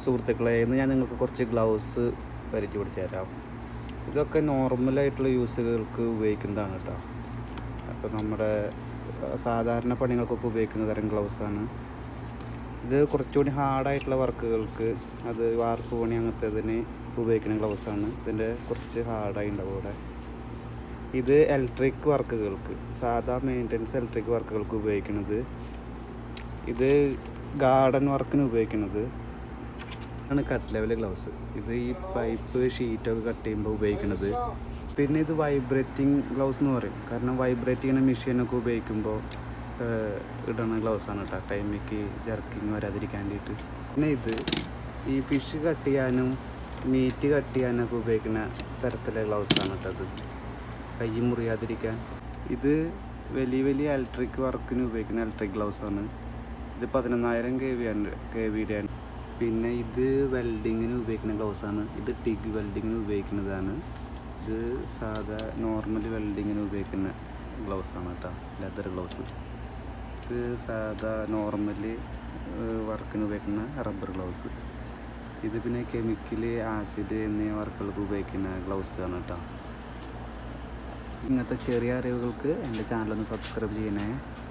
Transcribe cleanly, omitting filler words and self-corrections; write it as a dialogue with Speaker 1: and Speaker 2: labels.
Speaker 1: സുഹൃത്തുക്കളെ, ഇന്ന് ഞാൻ നിങ്ങൾക്ക് കുറച്ച് ഗ്ലൗസ് പരിചയപ്പെടുത്തി തരാം. ഇതൊക്കെ നോർമലായിട്ടുള്ള യൂസുകൾക്ക് ഉപയോഗിക്കുന്നതാണ് കേട്ടോ. അപ്പോൾ നമ്മുടെ സാധാരണ പണികൾക്കൊക്കെ ഉപയോഗിക്കുന്ന തരം ഗ്ലൗസാണ് ഇത്. കുറച്ചുകൂടി ഹാർഡായിട്ടുള്ള വർക്കുകൾക്ക്, അത് വാർപ്പ് പണി അങ്ങനത്തേതിന് ഉപയോഗിക്കുന്ന ഗ്ലൗസാണ്. ഇതിൻ്റെ കുറച്ച് ഹാർഡായി ഉണ്ടാവും ഇവിടെ. ഇത് ഇലക്ട്രിക് വർക്കുകൾക്ക്, സാധാ മെയിൻ്റനൻസ് ഇലക്ട്രിക് വർക്കുകൾക്ക് ഉപയോഗിക്കുന്നത്. ഇത് ഗാർഡൻ വർക്കിന് ഉപയോഗിക്കുന്നത് ആണ് കട്ട് ലെവൽ ഗ്ലൗസ്. ഇത് ഈ പൈപ്പ് ഷീറ്റൊക്കെ കട്ട് ചെയ്യുമ്പോൾ ഉപയോഗിക്കുന്നത്. പിന്നെ ഇത് വൈബ്രേറ്റിംഗ് ഗ്ലൗസ് എന്ന് പറയും. കാരണം വൈബ്രേറ്റ് ചെയ്യുന്ന മെഷീനൊക്കെ ഉപയോഗിക്കുമ്പോൾ ഇടുന്ന ഗ്ലൗസാണ് കേട്ടോ, ടൈമിക്ക് ജർക്കിങ് വരാതിരിക്കാൻ വേണ്ടിയിട്ട്. പിന്നെ ഇത് ഈ ഫിഷ് കട്ട് ചെയ്യാനും മീറ്റ് കട്ട് ചെയ്യാനൊക്കെ ഉപയോഗിക്കുന്ന തരത്തിലെ ഗ്ലൗസാണ് കേട്ടോ. അത് കൈ മുറിയാതിരിക്കാൻ. ഇത് വലിയ വലിയ ഇലക്ട്രിക് വർക്കിന് ഉപയോഗിക്കുന്ന ഇലക്ട്രിക് ഗ്ലൗസാണ്. ഇത് 11,000 kVയുടെ ആണ്. പിന്നെ ഇത് വെൽഡിങ്ങിന് ഉപയോഗിക്കുന്ന ഗ്ലൗസാണ്. ഇത് ടിഗ് വെൽഡിങ്ങിന് ഉപയോഗിക്കുന്നതാണ്. ഇത് സാധാ നോർമൽ വെൽഡിങ്ങിന് ഉപയോഗിക്കുന്ന ഗ്ലൗസാണ് കേട്ടോ, ലെതർ ഗ്ലൗസ്. ഇത് സാധാ നോർമൽ വർക്കിന് ഉപയോഗിക്കുന്ന റബ്ബർ ഗ്ലൗസ്. ഇത് പിന്നെ കെമിക്കൽ, ആസിഡ് എന്നീ വർക്കുകൾക്ക് ഉപയോഗിക്കുന്ന ഗ്ലൗസാണ് കേട്ടോ. ഇങ്ങനത്തെ ചെറിയ അറിവുകൾക്ക് എൻ്റെ ചാനലൊന്ന് സബ്സ്ക്രൈബ് ചെയ്യണേ.